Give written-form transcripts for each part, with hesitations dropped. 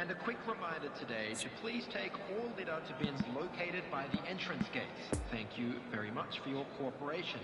And a quick reminder today to please take all litter to bins located by the entrance gates. Thank you very much for your cooperation.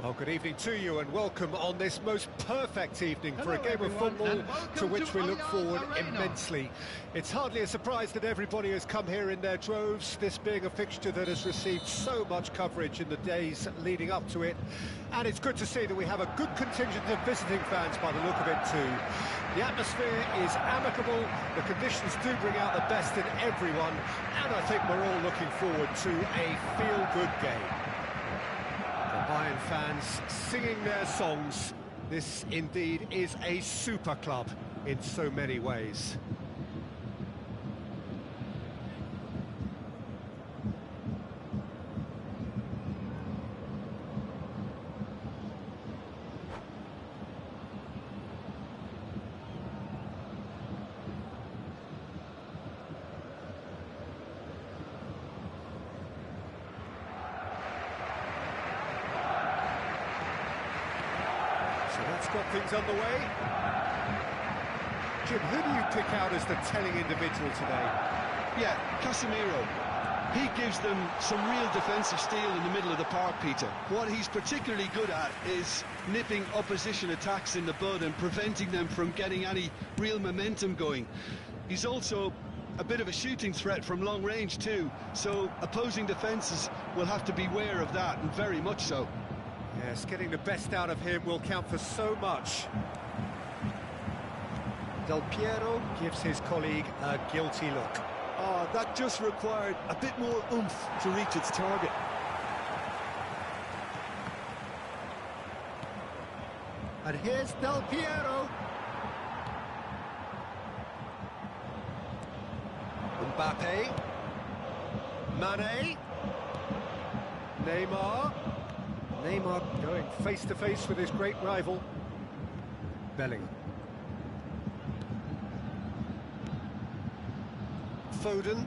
Well, good evening to you and welcome on this most perfect evening for a game of football to which we look forward immensely. It's hardly a surprise that everybody has come here in their droves, this being a fixture that has received so much coverage in the days leading up to it. And it's good to see that we have a good contingent of visiting fans by the look of it too. The atmosphere is amicable, the conditions do bring out the best in everyone, and I think we're all looking forward to a feel-good game. Bayern fans singing their songs. This indeed is a super club in so many ways. Got things underway. Jim, who do you pick out as the telling individual today? Yeah, Casemiro. He gives them some real defensive steel in the middle of the park, Peter. What he's particularly good at is nipping opposition attacks in the bud and preventing them from getting any real momentum going. He's also a bit of a shooting threat from long range too, so opposing defences will have to beware of that, and very much so. Yes, getting the best out of him will count for so much. Del Piero gives his colleague a guilty look. Oh, that just required a bit more oomph to reach its target. And here's Del Piero. Mbappe. Mane. Neymar. Neymar going face-to-face with his great rival, Bellingham. Foden.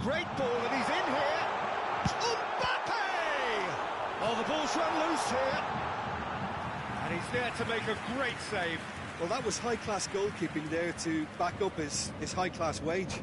Great ball, and he's in here. Mbappe! Oh, the ball's run loose here. And he's there to make a great save. Well, that was high-class goalkeeping there to back up his high-class wage.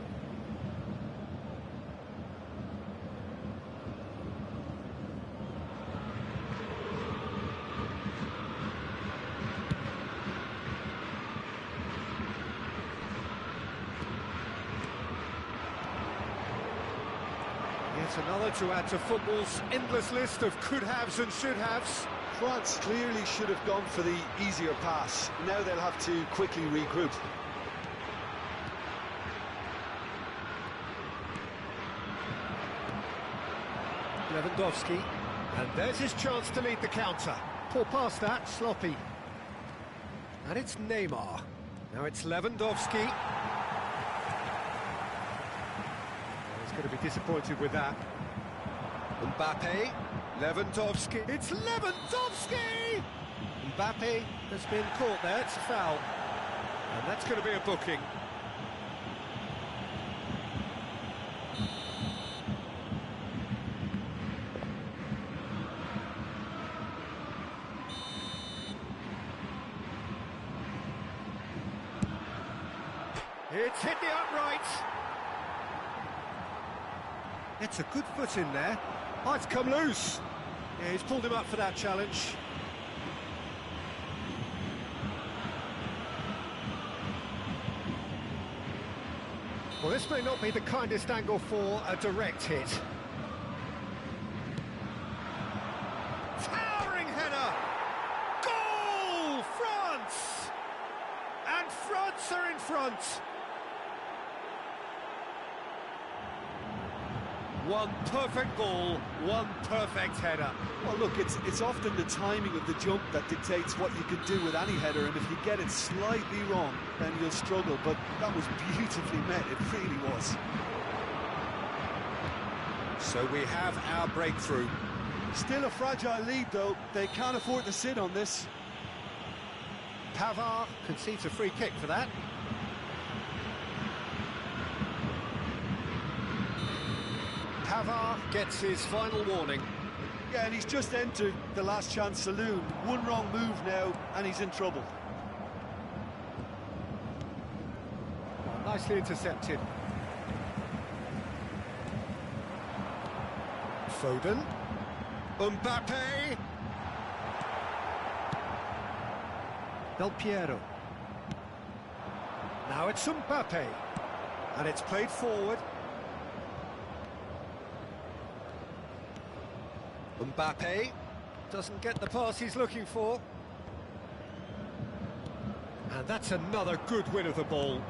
Another to add to football's endless list of could-haves and should-haves. France clearly should have gone for the easier pass. Now they'll have to quickly regroup. Lewandowski, and there's his chance to lead the counter. Poor pass that, sloppy. And it's Neymar. Now it's Lewandowski. He's going to be disappointed with that. Mbappe, Lewandowski, it's Lewandowski! Mbappe has been caught there, it's a foul. And that's going to be a booking. It's hit the upright. It's a good foot in there. Oh, it's come loose. Yeah, he's pulled him up for that challenge. Well, this may not be the kindest angle for a direct hit. Towering header! Goal! France! And France are in front. One perfect ball, one perfect header. Well, look, it's often the timing of the jump that dictates what you can do with any header, and if you get it slightly wrong, then you'll struggle, but that was beautifully met, it really was. So we have our breakthrough. Still a fragile lead, though. They can't afford to sit on this. Pavard concedes a free kick for that. Pavard gets his final warning. Yeah, and he's just entered the last chance saloon. One wrong move now, and he's in trouble. Oh, nicely intercepted. Foden. Mbappe. Del Piero. Now it's Mbappe. And it's played forward. Mbappe doesn't get the pass he's looking for. And that's another good win of the ball.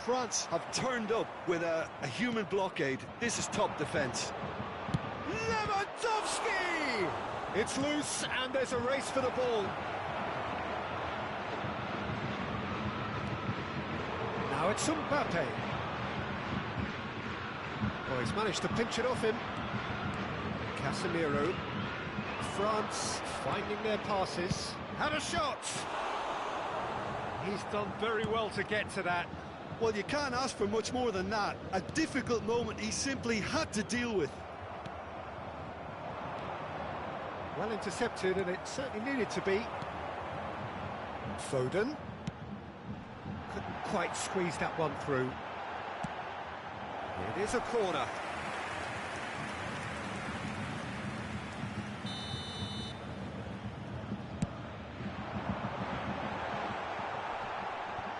France have turned up with a human blockade. This is top defence. Lewandowski! It's loose and there's a race for the ball. Now it's Mbappe. Oh, he's managed to pinch it off him. Casemiro. France finding their passes. Had a shot! He's done very well to get to that. Well, you can't ask for much more than that. A difficult moment he simply had to deal with. Well intercepted, and it certainly needed to be. Foden. Couldn't quite squeeze that one through. It is a corner.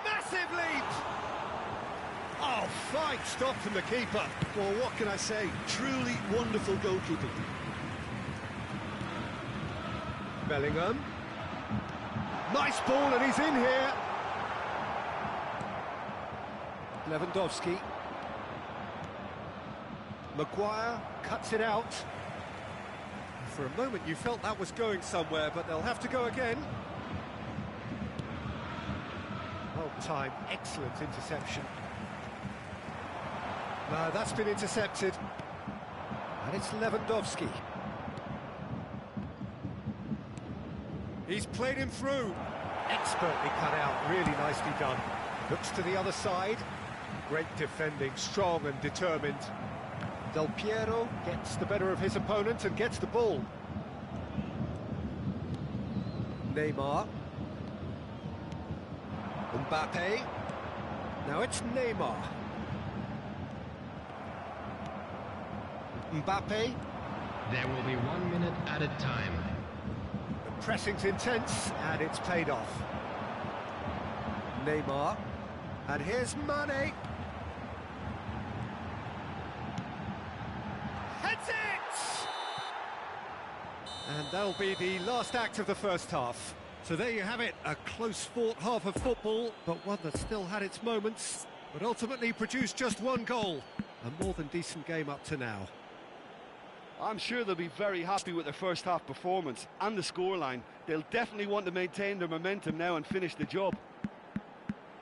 Massive leap! Oh, fine stop from the keeper. Well, what can I say? Truly wonderful goalkeeping. Bellingham. Nice ball, and he's in here. Lewandowski. Maguire cuts it out. For a moment you felt that was going somewhere, but they'll have to go again. Well timed, excellent interception. No, that's been intercepted. And it's Lewandowski. He's played him through. Expertly cut out, really nicely done. Looks to the other side. Great defending, strong and determined. Del Piero gets the better of his opponent and gets the ball. Neymar. Mbappe. Now it's Neymar. Mbappe. There will be 1 minute added time. The pressing's intense and it's paid off. Neymar. And here's Mane. Heads it! And that'll be the last act of the first half. So there you have it, a close-fought half of football, but one that still had its moments, but ultimately produced just one goal. A more than decent game up to now. I'm sure they'll be very happy with their first half performance and the scoreline. They'll definitely want to maintain their momentum now and finish the job.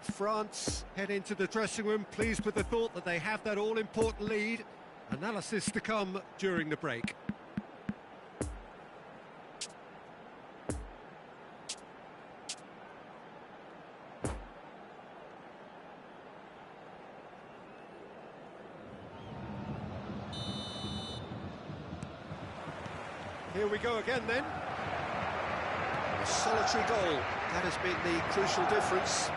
France head into the dressing room pleased with the thought that they have that all-important lead. Analysis to come during the break. Here we go again then. A solitary goal, that has been the crucial difference.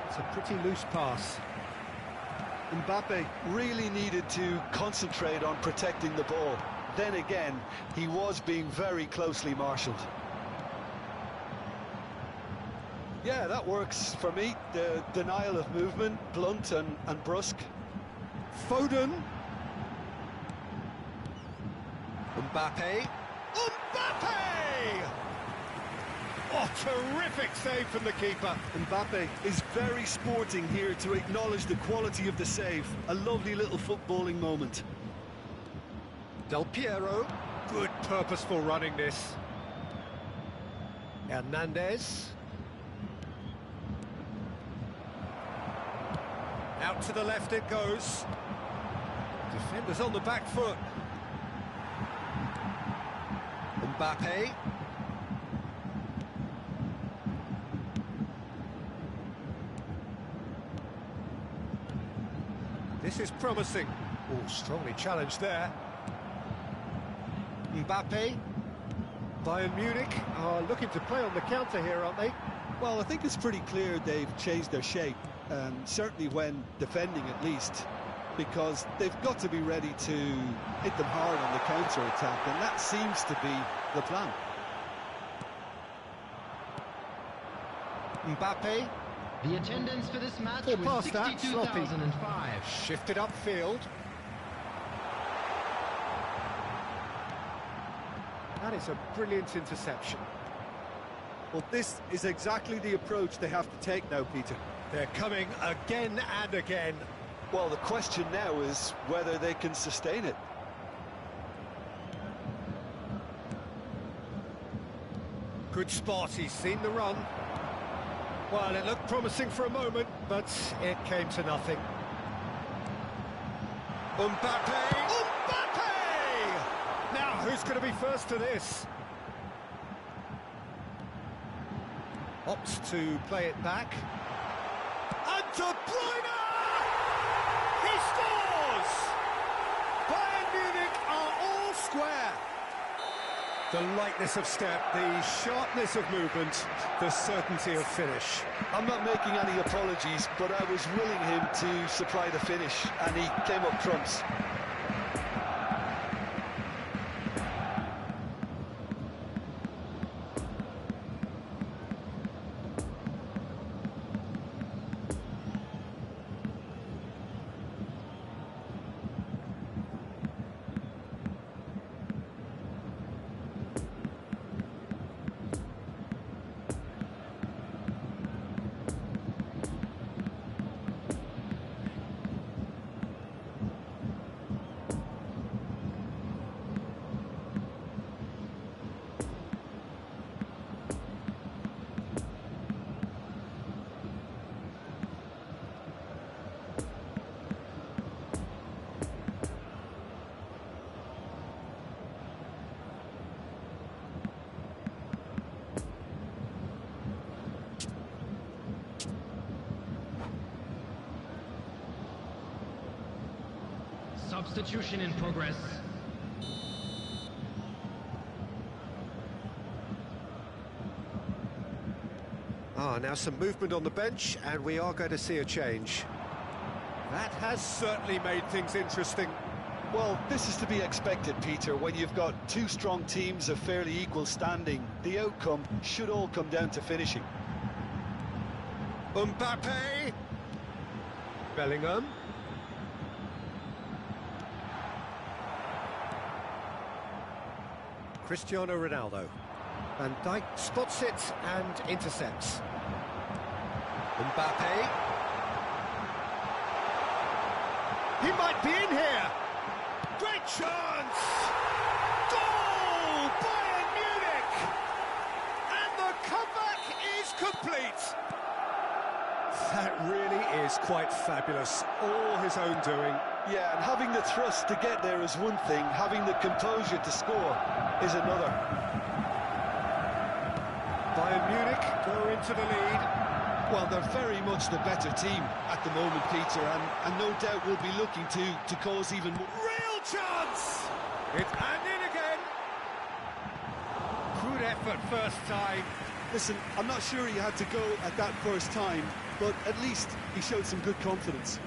It's a pretty loose pass. Mbappe really needed to concentrate on protecting the ball. Then again, he was being very closely marshalled. Yeah, that works for me. The denial of movement, blunt and brusque. Foden. Mbappe. Mbappe! Oh, terrific save from the keeper. Mbappe is very sporting here to acknowledge the quality of the save. A lovely little footballing moment. Del Piero. Good purposeful running this. Hernandez. Out to the left it goes. Defenders on the back foot. Mbappe. This is promising. Oh, strongly challenged there. Mbappe. Bayern Munich are looking to play on the counter here, aren't they? Well, I think it's pretty clear they've changed their shape, certainly when defending at least, because they've got to be ready to hit them hard on the counter-attack, and that seems to be the plan. Mbappe. The attendance for this match Or was past that, sloppy. 62,005. Shifted upfield. That is a brilliant interception. Well, this is exactly the approach they have to take now, Peter. They're coming again and again. Well, the question now is whether they can sustain it. Good spot, he's seen the run. Well, it looked promising for a moment, but it came to nothing. Mbappe! Mbappe! Now, who's going to be first to this? Opts to play it back. And De Bruyne! He scores! Bayern Munich are all square. The lightness of step, the sharpness of movement, the certainty of finish. I'm not making any apologies, but I was willing him to supply the finish, and he came up trumps. Substitution in progress. Now some movement on the bench, and we are going to see a change. That has certainly made things interesting. Well, this is to be expected, Peter. When you've got two strong teams of fairly equal standing, the outcome should all come down to finishing. Mbappe! Bellingham. Cristiano Ronaldo. Van Dijk spots it and intercepts. Mbappe. He might be in here. Great chance! Goal! Bayern Munich! And the comeback is is quite fabulous, all his own doing. Yeah, and having the thrust to get there is one thing, having the composure to score is another. Bayern Munich go into the lead. Well, they're very much the better team at the moment, Peter, and no doubt will be looking to cause even more. Real chance! It's and in again. Good effort first time. Listen, I'm not sure he had to go at that first time, but at least he showed some good confidence.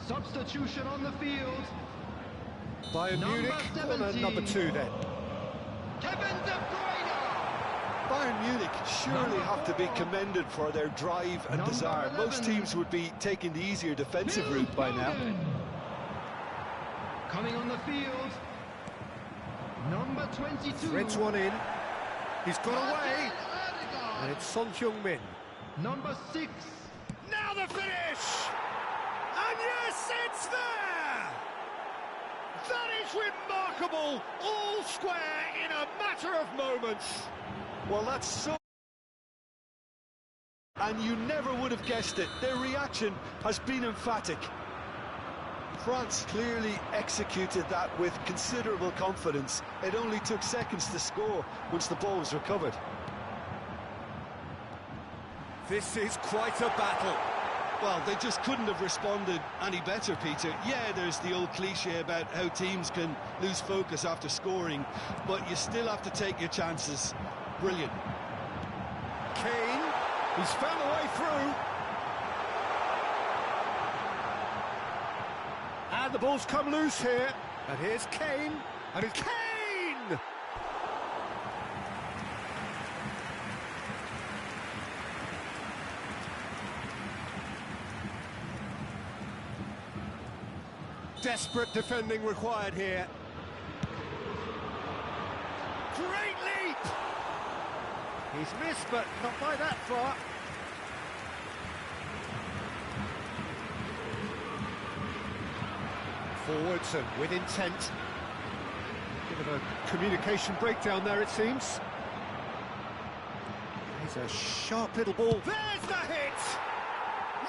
Substitution on the field. Bayern Munich, corner number 2 then. Kevin De Bruyne! Bayern Munich surely have to be commended for their drive and desire. Most teams would be taking the easier defensive route by now. Coming on the field. Number 22. Threads one in. He's got away. And it's Son Heung-min. Number 6. Now the finish! And yes, it's there! That is remarkable! All square in a matter of moments. Well, that's so... And you never would have guessed it. Their reaction has been emphatic. France clearly executed that with considerable confidence. It only took seconds to score once the ball was recovered. This is quite a battle. Well, they just couldn't have responded any better, Peter. Yeah, there's the old cliche about how teams can lose focus after scoring, but you still have to take your chances. Brilliant. Kane, he's found a way through. And the ball's come loose here. And here's Kane, and it's Kane! Desperate defending required here. Great leap! He's missed, but not by that far. Forwards and with intent. Bit of a communication breakdown there, it seems. Here's a sharp little ball. There's the hit!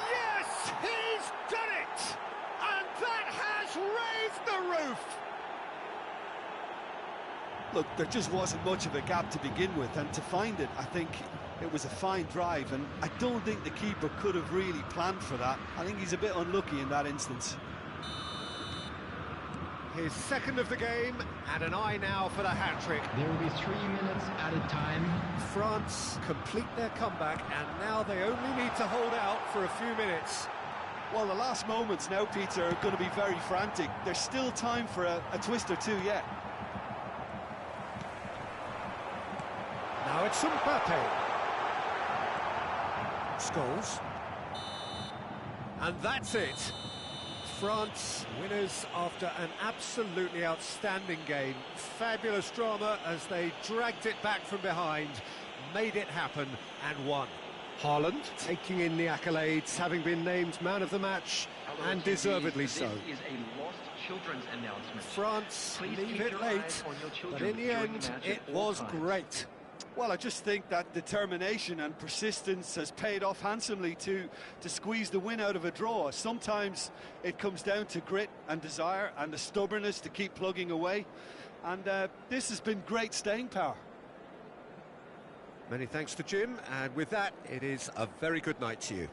Yes, he's done it! And that has raised the roof! Look, there just wasn't much of a gap to begin with, and to find it, I think it was a fine drive, and I don't think the keeper could have really planned for that. I think he's a bit unlucky in that instance. His second of the game, and an eye now for the hat-trick. There will be 3 minutes added time. France complete their comeback, and now they only need to hold out for a few minutes. Well, the last moments now, Peter, are going to be very frantic. There's still time for a twist or two yet. Now it's Mbappe. Scholes. And that's it. France winners after an absolutely outstanding game. Fabulous drama as they dragged it back from behind, made it happen and won. Haaland taking in the accolades, having been named man of the match, and deservedly so. This is a lost children's announcement. France Please leave keep it your eye late, on your children but in the during end, the match it at all was times. great. Well, I just think that determination and persistence has paid off handsomely to squeeze the win out of a draw. Sometimes it comes down to grit and desire and the stubbornness to keep plugging away. And this has been great staying power. Many thanks to Jim, and with that, it is a very good night to you.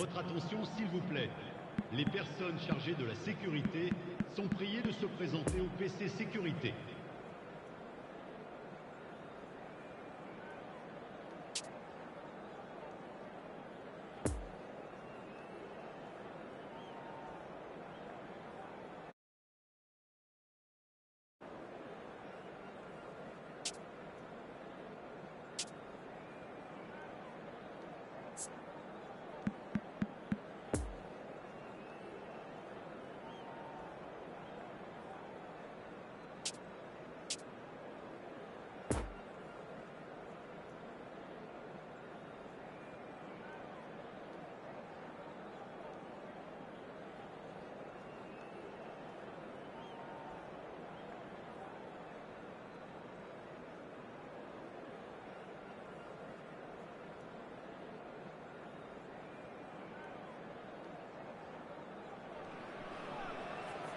Votre attention s'il vous plaît. Les personnes chargées de la sécurité sont priées de se présenter au PC sécurité.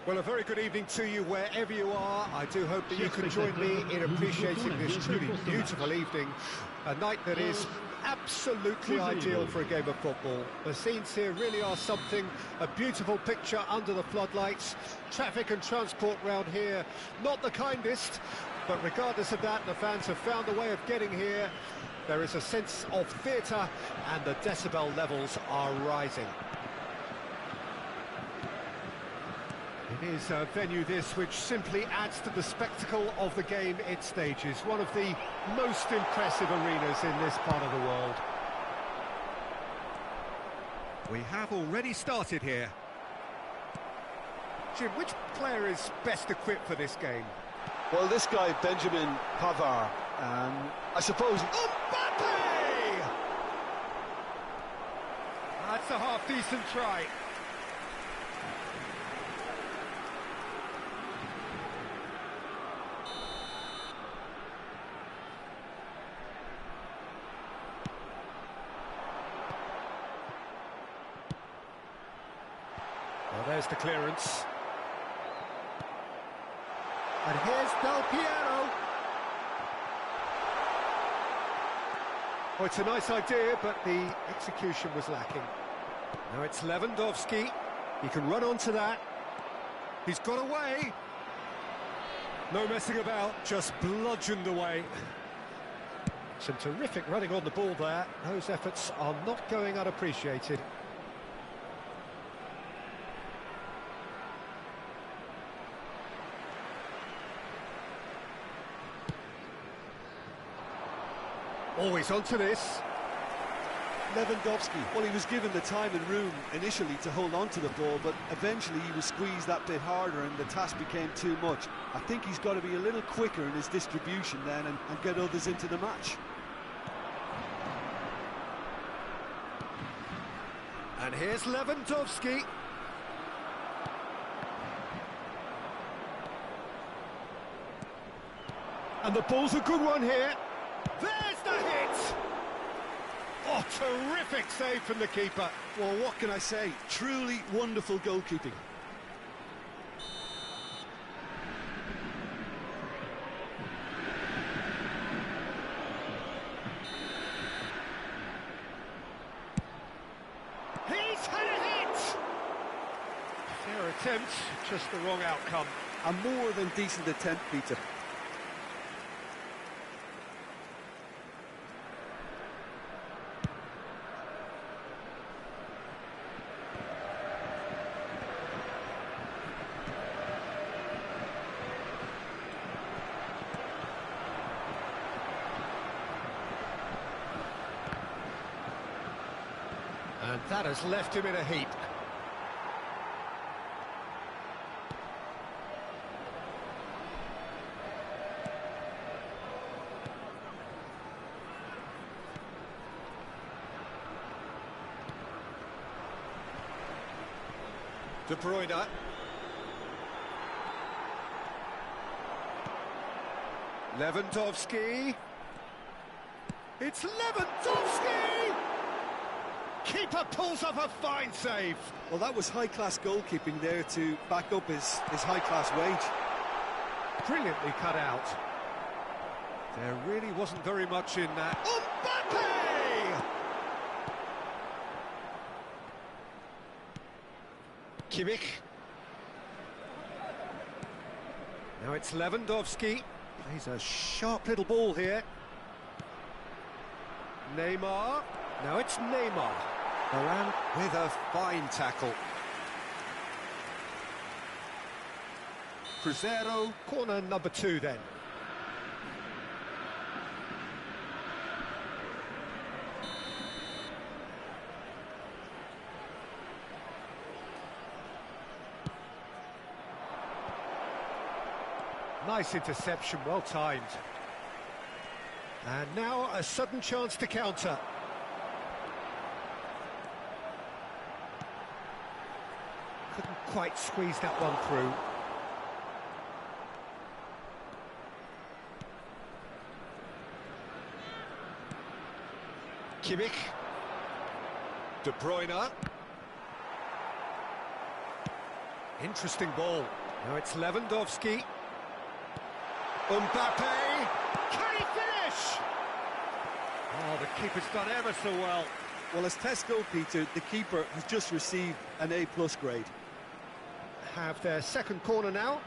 Well, a very good evening to you wherever you are. I do hope that you can join me in appreciating this truly beautiful evening. A night that is absolutely ideal for a game of football. The scenes here really are something, a beautiful picture under the floodlights. Traffic and transport round here, not the kindest, but regardless of that, the fans have found a way of getting here. There is a sense of theatre and the decibel levels are rising. It is a venue this which simply adds to the spectacle of the game it stages. One of the most impressive arenas in this part of the world. We have already started here. Jim, which player is best equipped for this game? Well, this guy, Benjamin Pavard, I suppose... Mbappe! That's a half-decent try. Well, there's the clearance. And here's Del Piero. Oh, it's a nice idea, but the execution was lacking. Now it's Lewandowski. He can run onto that. He's got away. No messing about, just bludgeoned away. Some terrific running on the ball there. Those efforts are not going unappreciated. Always onto this. Lewandowski, well, he was given the time and room initially to hold on to the ball, but eventually he was squeezed that bit harder and the task became too much. I think he's got to be a little quicker in his distribution then and get others into the match. And here's Lewandowski. And the ball's a good one here. There's the hit! Oh, terrific save from the keeper. Well, what can I say? Truly wonderful goalkeeping. He's had a hit! Fair attempt, just the wrong outcome. A more than decent attempt, Peter. And that has left him in a heap. De Bruyne. Lewandowski. It's Lewandowski! Keeper pulls off a fine save. Well, that was high-class goalkeeping there to back up his high-class wage. Brilliantly cut out. There really wasn't very much in that. Mbappe! Kimmich. Now it's Lewandowski. He's a sharp little ball here. Neymar. Now it's Neymar. Varane with a fine tackle. Cruzeiro, corner number 2 then. Nice interception, well timed. And now a sudden chance to counter. Couldn't quite squeeze that one through. Kimmich. De Bruyne. Interesting ball. Now it's Lewandowski. Mbappe. Can he finish? Oh, the keeper's done ever so well. Well, as test goal, Peter, the keeper has just received an A+ grade. Have their second corner now.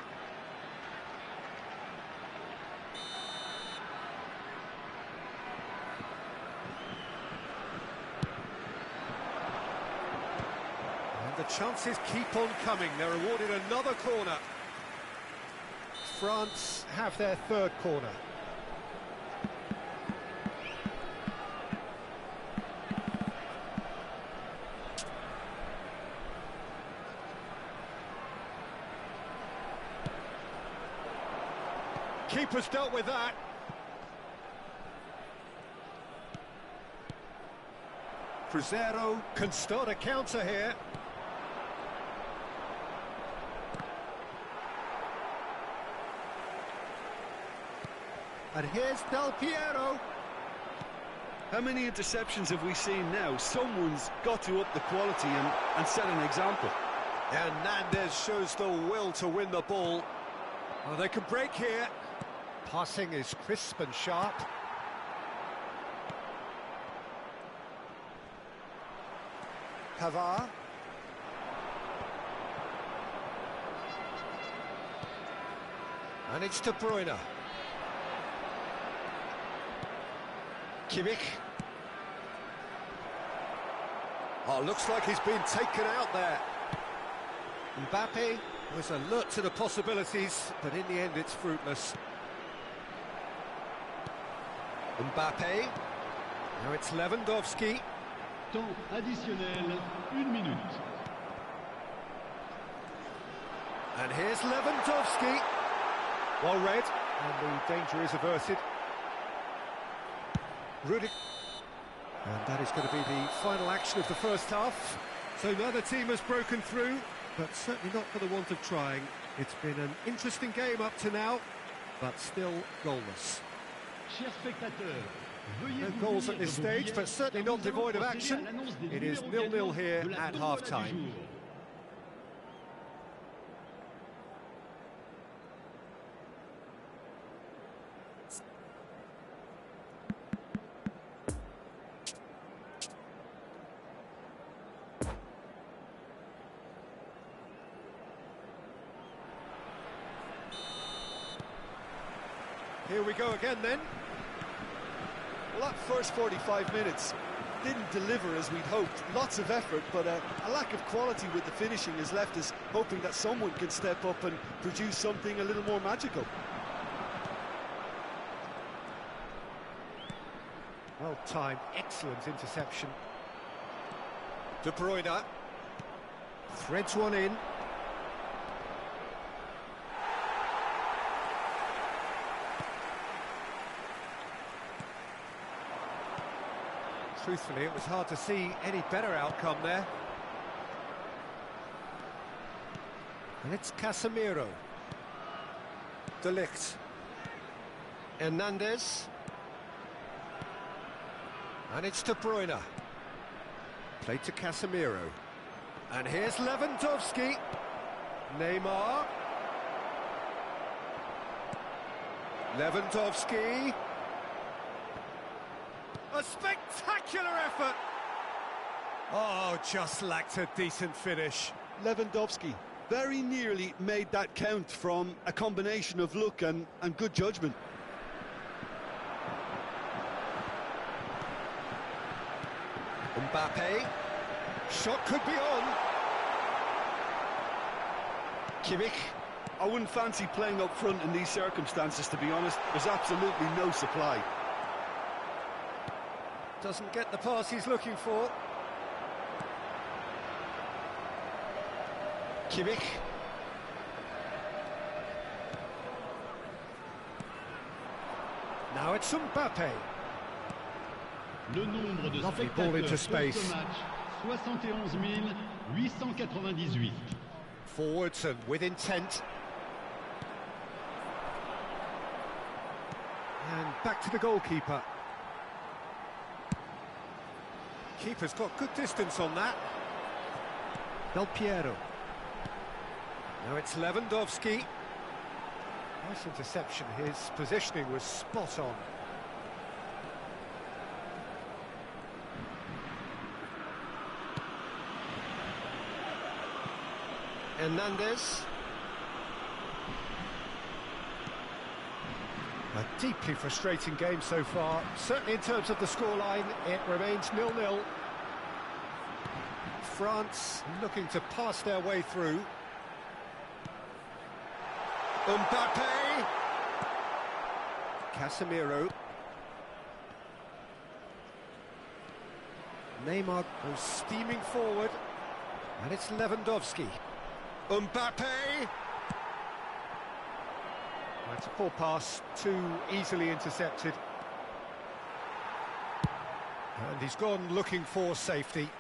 And the chances keep on coming. They're awarded another corner. France have their third corner. Keeper's dealt with that. Cruzeiro can start a counter here. And here's Del Piero. How many interceptions have we seen now? Someone's got to up the quality and set an example. Hernandez shows the will to win the ball. Oh, they can break here. Passing is crisp and sharp. Pavard. And it's De Bruyne. Kimmich. Oh, looks like he's been taken out there. Mbappe was alert to the possibilities, but in the end it's fruitless. Mbappe. Now it's Lewandowski. Temps additionnel, 1 minute. And here's Lewandowski. Well read, and the danger is averted. Rudiger. And that is going to be the final action of the first half. So neither team has broken through, but certainly not for the want of trying. It's been an interesting game up to now, but still goalless. Chers spectateurs, No goals at this stage, but certainly not devoid of action. It is 0-0 here at half-time. Here we go again then. Well, that first 45 minutes didn't deliver as we'd hoped. Lots of effort, but a lack of quality with the finishing has left us hoping that someone can step up and produce something a little more magical. Well timed, excellent interception. De Bruyne threads one in. Truthfully, it was hard to see any better outcome there. And it's Casemiro. De Ligt. Hernandez. And it's De Bruyne. Played to Casemiro. And here's Lewandowski. Neymar. Lewandowski. A spectacular effort! Oh, just lacked a decent finish. Lewandowski very nearly made that count from a combination of luck and good judgment. Mbappe. Shot could be on. Kimmich. I wouldn't fancy playing up front in these circumstances, to be honest. There's absolutely no supply. Doesn't get the pass he's looking for. Kimmich. Now it's Mbappe. Le nombre de Lovely ball into spectateurs pour space. ce match, 71 898. Forwards and with intent. And back to the goalkeeper. Keeper's got good distance on that. Del Piero. Now it's Lewandowski. Nice interception. His positioning was spot on. Hernandez. A deeply frustrating game so far. Certainly in terms of the scoreline, it remains 0-0. France looking to pass their way through. Mbappe. Casemiro. Neymar goes steaming forward. And it's Lewandowski. Mbappe. It's a poor pass, too easily intercepted. And he's gone looking for safety.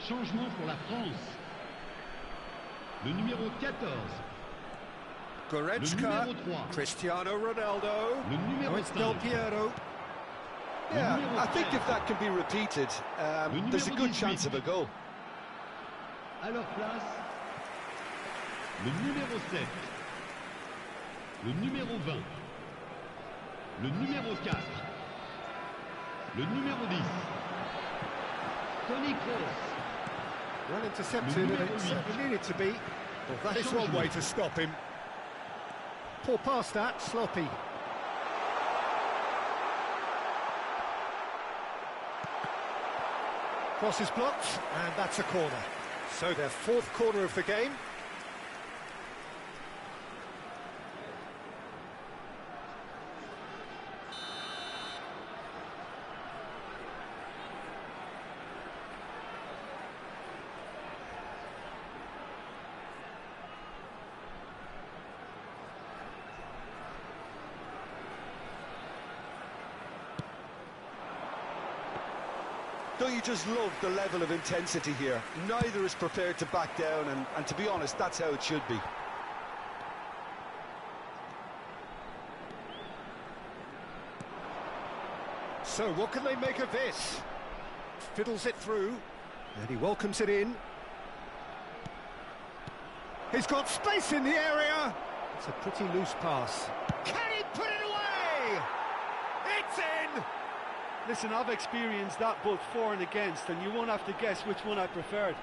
Changement pour la France. Le numéro 14. Goretzka, Cristiano Ronaldo, Le numéro it's Del 5. Piero. Yeah, numéro I think 13. if that can be repeated, there's a numéro good 18. chance of a goal. À leur place, le numéro 7. Le numéro 20. Le numéro 4. Le numéro 10. Toni Kroos. Well intercepted, and it certainly needed to be. Well, that is one way to stop him. Poor pass that, sloppy. Cross is blocked, and that's a corner. So their fourth corner of the game. Don't you just love the level of intensity here? Neither is prepared to back down, and to be honest, that's how it should be. So what can they make of this? Fiddles it through, and he welcomes it in. He's got space in the area. It's a pretty loose pass. Can he put it away? It's in! Listen, I've experienced that both for and against, and you won't have to guess which one I preferred.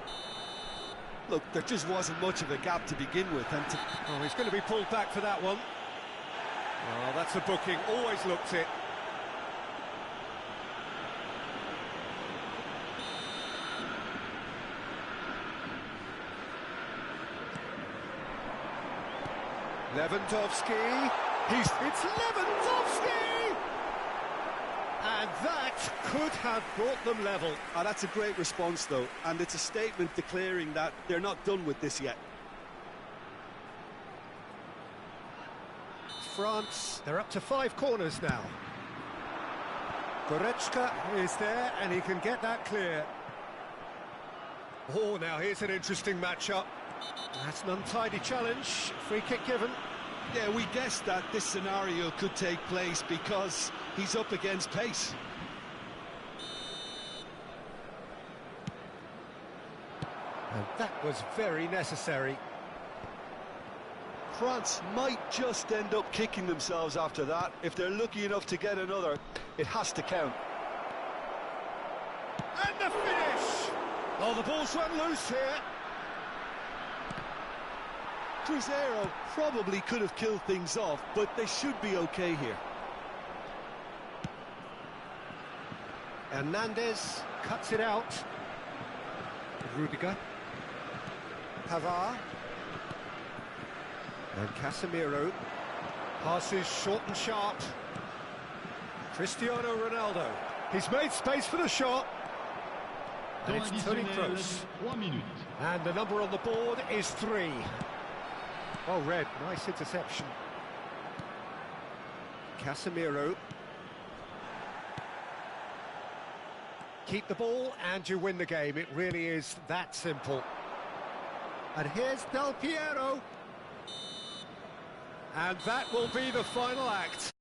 Look, there just wasn't much of a gap to begin with, and Oh, he's going to be pulled back for that one. Oh, that's a booking. Always looked it. Lewandowski. It's Lewandowski! And that could have brought them level. that's a great response, though, and it's a statement declaring that they're not done with this yet. France, they're up to 5 corners now. Goretzka is there, and he can get that clear. Oh, now here's an interesting matchup. That's an untidy challenge. Free kick given. Yeah, we guessed that this scenario could take place because he's up against pace. And that was very necessary. France might just end up kicking themselves after that. If they're lucky enough to get another, it has to count. And the finish! Oh, the ball's run loose here. Cruzeiro probably could have killed things off, but they should be okay here. Hernandez cuts it out. Rudiger. Pavard. And Casemiro. Passes short and sharp. Cristiano Ronaldo. He's made space for the shot. And Temps it's Toni additionnel, Kroos. 3 minutes. And the number on the board is 3. Oh, red. Nice interception. Casemiro. Keep the ball and you win the game. It really is that simple. And here's Del Piero. And that will be the final act.